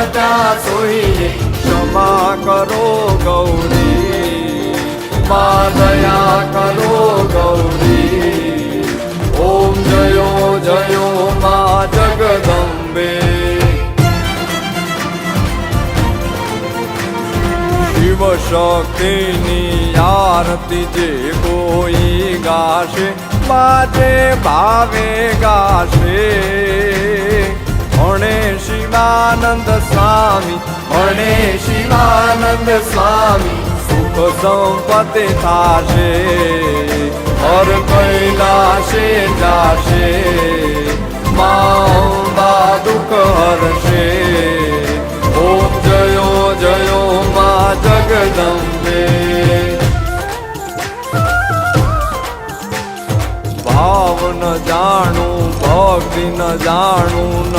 ત્યાં સોઈએ ક્ષમા કરો ગૌરી માં દયા કરો ગૌરી ઓમ જયો જયો માં જગદંબે શિવ શક્તિની આરતી જે કોઈ ગાશે માજે ભાવે ગાશે ભણે શિવાનંદ સ્વામી ભણે શિવાનંદ સ્વામી સુખ સંપત્તિ થાશે હર કૈલાશે જાશે માં અંબા દુઃખ હરશે ઓમ જયો જયો માં જગદંબે ભાવ ન જાણું ભક્તિ ન જાણું